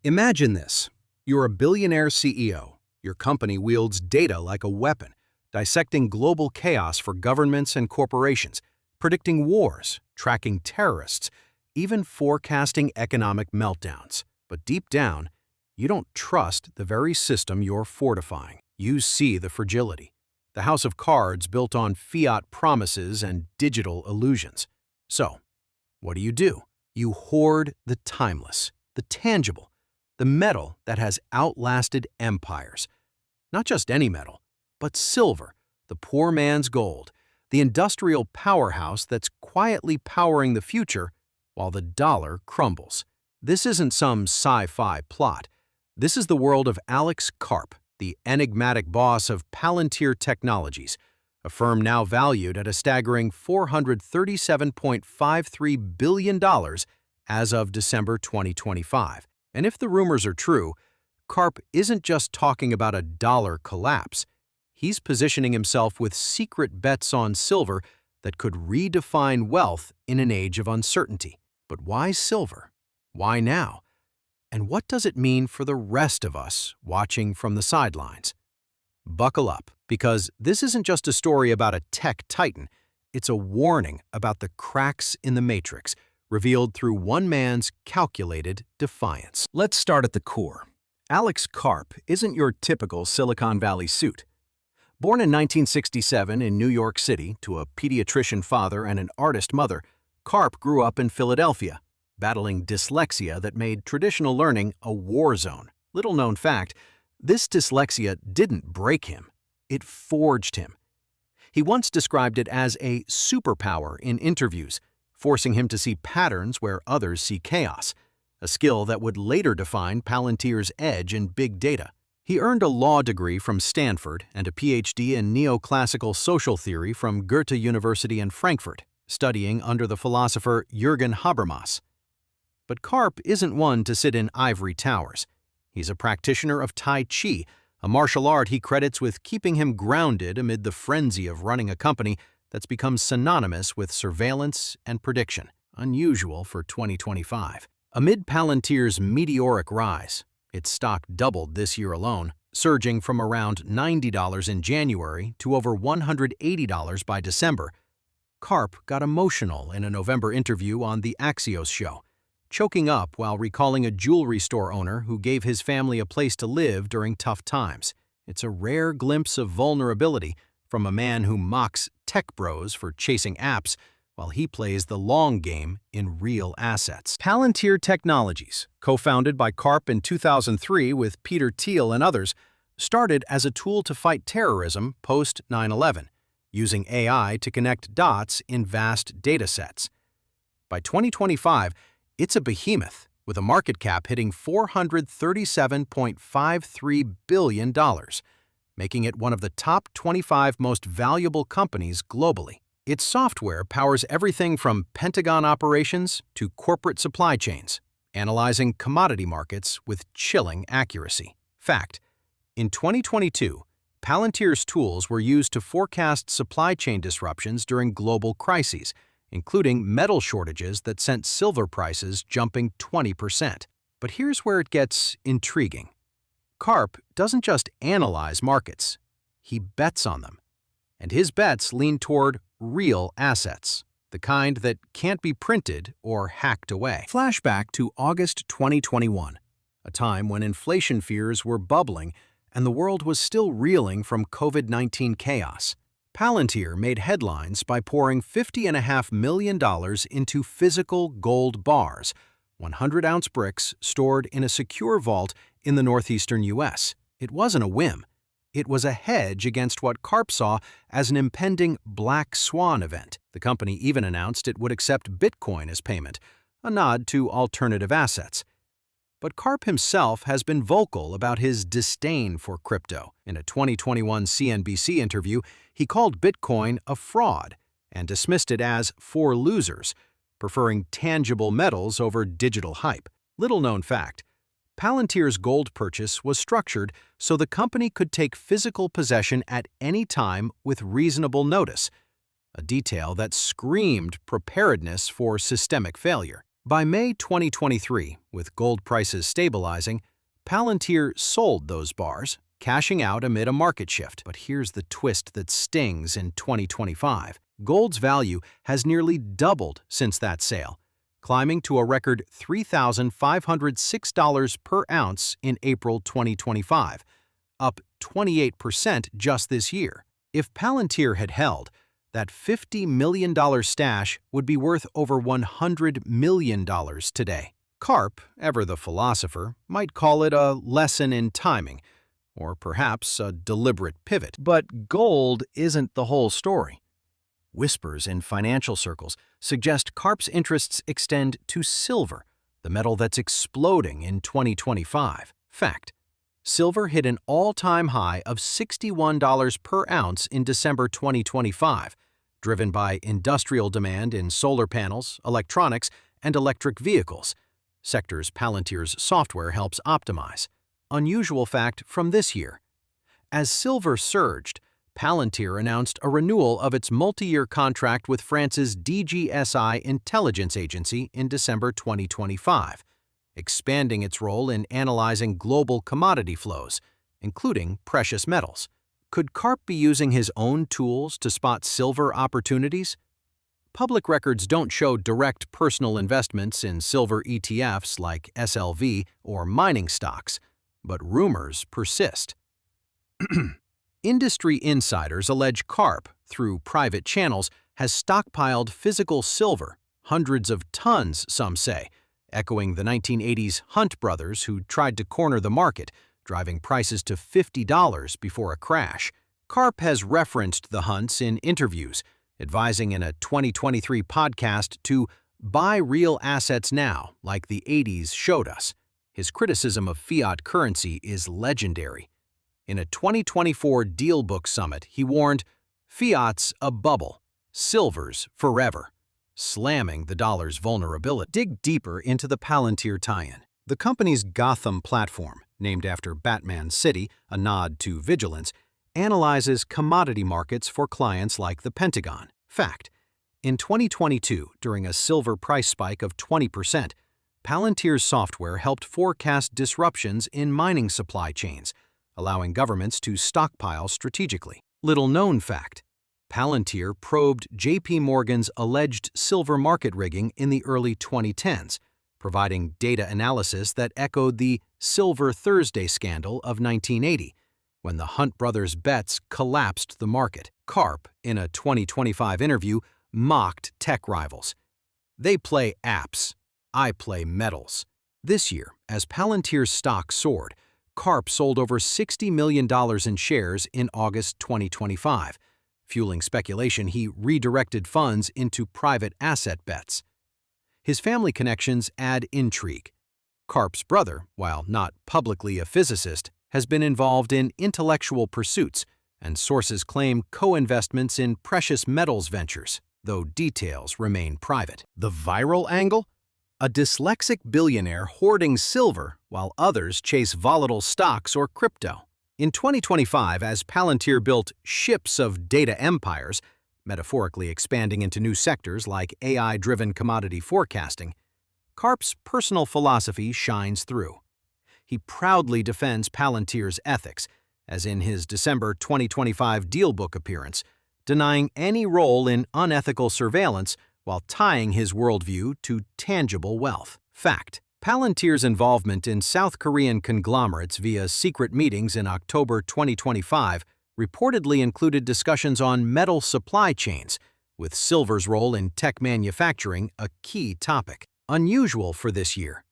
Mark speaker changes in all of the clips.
Speaker 1: Imagine this. You're a billionaire CEO. Your company wields data like a weapon, dissecting global chaos for governments and corporations, predicting wars, tracking terrorists, even forecasting economic meltdowns. But deep down, you don't trust the very system you're fortifying. You see the fragility. The house of cards built on fiat promises and digital illusions. So, what do? You hoard the timeless, the tangible, the metal that has outlasted empires. Not just any metal, but silver, the poor man's gold, the industrial powerhouse that's quietly powering the future while the dollar crumbles. This isn't some sci-fi plot. This is the world of Alex Karp, the enigmatic boss of Palantir Technologies, a firm now valued at a staggering $437.53 billion as of December 2025. And if the rumors are true, Karp isn't just talking about a dollar collapse. He's positioning himself with secret bets on silver that could redefine wealth in an age of uncertainty. But why silver? Why now? And what does it mean for the rest of us watching from the sidelines? Buckle up, because this isn't just a story about a tech titan. It's a warning about the cracks in the matrix, revealed through one man's calculated defiance. Let's start at the core. Alex Karp isn't your typical Silicon Valley suit. Born in 1967 in New York City to a pediatrician father and an artist mother, Karp grew up in Philadelphia, battling dyslexia that made traditional learning a war zone. Little known fact, this dyslexia didn't break him, it forged him. He once described it as a superpower in interviews, forcing him to see patterns where others see chaos, a skill that would later define Palantir's edge in big data. He earned a law degree from Stanford and a PhD in neoclassical social theory from Goethe University in Frankfurt, studying under the philosopher Jürgen Habermas. But Karp isn't one to sit in ivory towers. He's a practitioner of Tai Chi, a martial art he credits with keeping him grounded amid the frenzy of running a company that's become synonymous with surveillance and prediction, unusual for 2025. Amid Palantir's meteoric rise, its stock doubled this year alone, surging from around $90 in January to over $180 by December. Karp got emotional in a November interview on The Axios show, choking up while recalling a jewelry store owner who gave his family a place to live during tough times. It's a rare glimpse of vulnerability from a man who mocks tech bros for chasing apps while he plays the long game in real assets. Palantir Technologies, co-founded by Karp in 2003 with Peter Thiel and others, started as a tool to fight terrorism post 9/11, using AI to connect dots in vast datasets. By 2025, it's a behemoth, with a market cap hitting $437.53 billion, making it one of the top 25 most valuable companies globally. Its software powers everything from Pentagon operations to corporate supply chains, analyzing commodity markets with chilling accuracy. Fact: in 2022, Palantir's tools were used to forecast supply chain disruptions during global crises, including metal shortages that sent silver prices jumping 20%. But here's where it gets intriguing. Karp doesn't just analyze markets, he bets on them. And his bets lean toward real assets, the kind that can't be printed or hacked away. Flashback to August 2021, a time when inflation fears were bubbling and the world was still reeling from COVID-19 chaos. Palantir made headlines by pouring $50.5 million into physical gold bars, 100-ounce bricks stored in a secure vault in the northeastern U.S. It wasn't a whim. It was a hedge against what Karp saw as an impending black swan event. The company even announced it would accept Bitcoin as payment, a nod to alternative assets. But Karp himself has been vocal about his disdain for crypto. In a 2021 CNBC interview, he called Bitcoin a fraud and dismissed it as for losers, preferring tangible metals over digital hype. Little known fact: Palantir's gold purchase was structured so the company could take physical possession at any time with reasonable notice, a detail that screamed preparedness for systemic failure. By May 2023, with gold prices stabilizing, Palantir sold those bars, cashing out amid a market shift. But here's the twist that stings in 2025. Gold's value has nearly doubled since that sale, climbing to a record $3,506 per ounce in April 2025, up 28% just this year. If Palantir had held, that $50 million stash would be worth over $100 million today. Karp, ever the philosopher, might call it a lesson in timing, or perhaps a deliberate pivot. But gold isn't the whole story. Whispers in financial circles suggest Karp's interests extend to silver, the metal that's exploding in 2025. Fact: silver hit an all-time high of $61 per ounce in December 2025, driven by industrial demand in solar panels, electronics, and electric vehicles, sectors Palantir's software helps optimize. Unusual fact from this year: as silver surged, Palantir announced a renewal of its multi-year contract with France's DGSI intelligence agency in December 2025, expanding its role in analyzing global commodity flows, including precious metals. Could Karp be using his own tools to spot silver opportunities? Public records don't show direct personal investments in silver ETFs like SLV or mining stocks, but rumors persist. Industry insiders allege Karp, through private channels, has stockpiled physical silver, hundreds of tons, some say, echoing the 1980s Hunt brothers who tried to corner the market, driving prices to $50 before a crash. Karp has referenced the Hunts in interviews, advising in a 2023 podcast to buy real assets now, like the 80s showed us. His criticism of fiat currency is legendary. In a 2024 DealBook Summit, he warned, "Fiat's a bubble, silver's forever," slamming the dollar's vulnerability. Dig deeper into the Palantir tie-in. The company's Gotham platform, named after Batman's city, a nod to vigilance, analyzes commodity markets for clients like the Pentagon. Fact: in 2022, during a silver price spike of 20%, Palantir's software helped forecast disruptions in mining supply chains, allowing governments to stockpile strategically. Little-known fact: Palantir probed J.P. Morgan's alleged silver market rigging in the early 2010s, providing data analysis that echoed the Silver Thursday scandal of 1980, when the Hunt brothers' bets collapsed the market. Karp, in a 2025 interview, mocked tech rivals. "They play apps. I play metals." This year, as Palantir's stock soared, Karp sold over $60 million in shares in August 2025. Fueling speculation, he redirected funds into private asset bets. His family connections add intrigue. Karp's brother, while not publicly a physicist, has been involved in intellectual pursuits, and sources claim co-investments in precious metals ventures, though details remain private. The viral angle? A dyslexic billionaire hoarding silver while others chase volatile stocks or crypto. In 2025, as Palantir built ships of data empires, metaphorically expanding into new sectors like AI-driven commodity forecasting, Karp's personal philosophy shines through. He proudly defends Palantir's ethics, as in his December 2025 DealBook appearance, denying any role in unethical surveillance while tying his worldview to tangible wealth. Fact: Palantir's involvement in South Korean conglomerates via secret meetings in October 2025 reportedly included discussions on metal supply chains, with silver's role in tech manufacturing a key topic. Unusual for this year.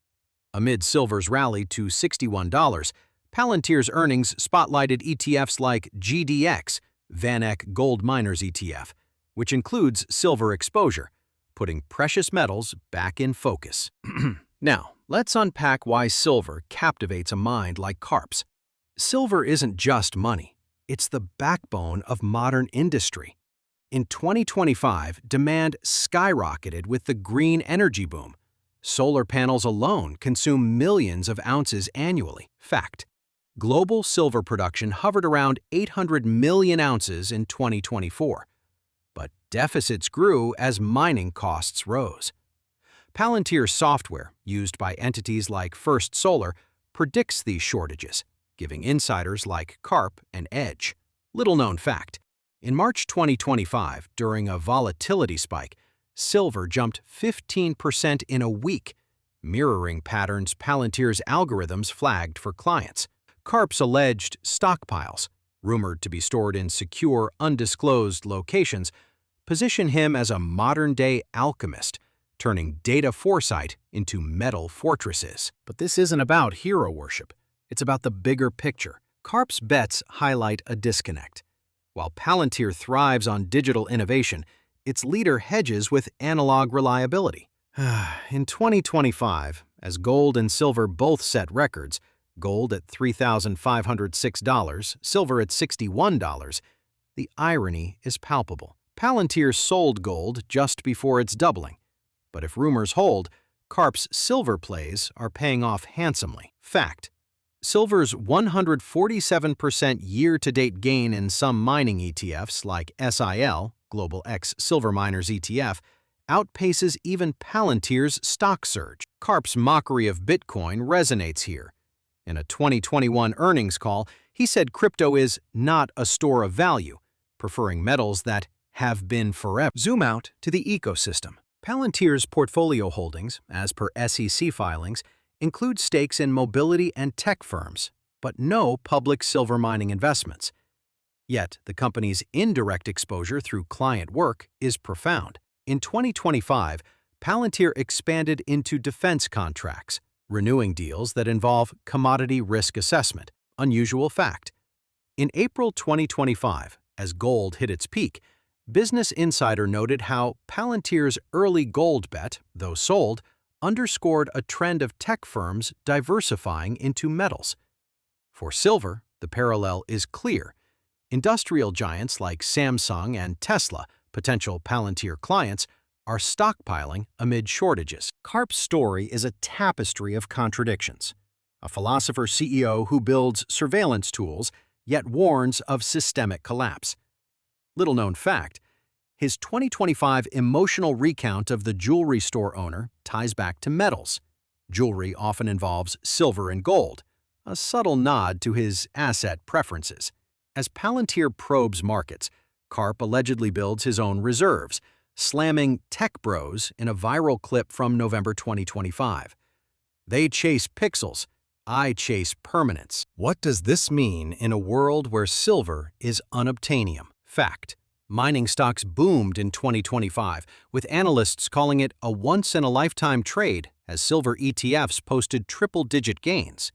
Speaker 1: Amid silver's rally to $61, Palantir's earnings spotlighted ETFs like GDX, VanEck Gold Miners ETF, which includes silver exposure, putting precious metals back in focus. Now, let's unpack why silver captivates a mind like Karp's. Silver isn't just money. It's the backbone of modern industry. In 2025, demand skyrocketed with the green energy boom. Solar panels alone consume millions of ounces annually. Fact: global silver production hovered around 800 million ounces in 2024. But deficits grew as mining costs rose. Palantir software, used by entities like First Solar, predicts these shortages, giving insiders like Karp an edge. Little-known fact: in March 2025, during a volatility spike, silver jumped 15% in a week, mirroring patterns Palantir's algorithms flagged for clients. Karp's alleged stockpiles, rumored to be stored in secure, undisclosed locations, position him as a modern-day alchemist, turning data foresight into metal fortresses. But this isn't about hero worship. It's about the bigger picture. Karp's bets highlight a disconnect. While Palantir thrives on digital innovation, its leader hedges with analog reliability. In 2025, as gold and silver both set records, gold at $3,506, silver at $61, the irony is palpable. Palantir sold gold just before its doubling, but if rumors hold, Karp's silver plays are paying off handsomely. Fact: silver's 147% year-to-date gain in some mining ETFs like SIL, Global X Silver Miners ETF, outpaces even Palantir's stock surge. Karp's mockery of Bitcoin resonates here. In a 2021 earnings call, he said crypto is not a store of value, preferring metals that have been forever. Zoom out to the ecosystem. Palantir's portfolio holdings, as per SEC filings, include stakes in mobility and tech firms, but no public silver mining investments. Yet, the company's indirect exposure through client work is profound. In 2025, Palantir expanded into defense contracts, renewing deals that involve commodity risk assessment. Unusual fact: in April 2025, as gold hit its peak, Business Insider noted how Palantir's early gold bet, though sold, underscored a trend of tech firms diversifying into metals. For silver, the parallel is clear. Industrial giants like Samsung and Tesla, potential Palantir clients, are stockpiling amid shortages. Karp's story is a tapestry of contradictions. A philosopher CEO who builds surveillance tools, yet warns of systemic collapse. Little-known fact: his 2025 emotional recount of the jewelry store owner ties back to metals. Jewelry often involves silver and gold, a subtle nod to his asset preferences. As Palantir probes markets, Karp allegedly builds his own reserves, slamming tech bros in a viral clip from November 2025. They chase pixels, I chase permanence. What does this mean in a world where silver is unobtainium? Fact: mining stocks boomed in 2025, with analysts calling it a once-in-a-lifetime trade as silver ETFs posted triple-digit gains.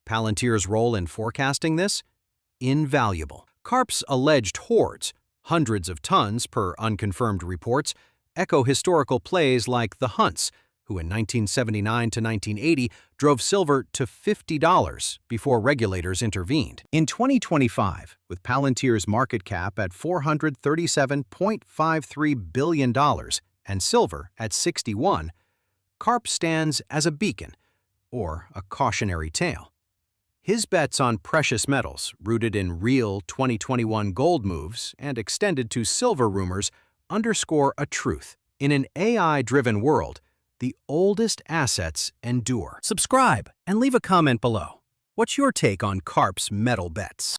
Speaker 1: Palantir's role in forecasting this? Invaluable. Karp's alleged hoards, hundreds of tons per unconfirmed reports, echo historical plays like the Hunts, who in 1979 to 1980 drove silver to $50 before regulators intervened. In 2025, with Palantir's market cap at $437.53 billion and silver at 61, Karp stands as a beacon, or a cautionary tale. His bets on precious metals, rooted in real 2021 gold moves and extended to silver rumors, underscore a truth. In an AI-driven world, the oldest assets endure. Subscribe and leave a comment below. What's your take on Karp's metal bets?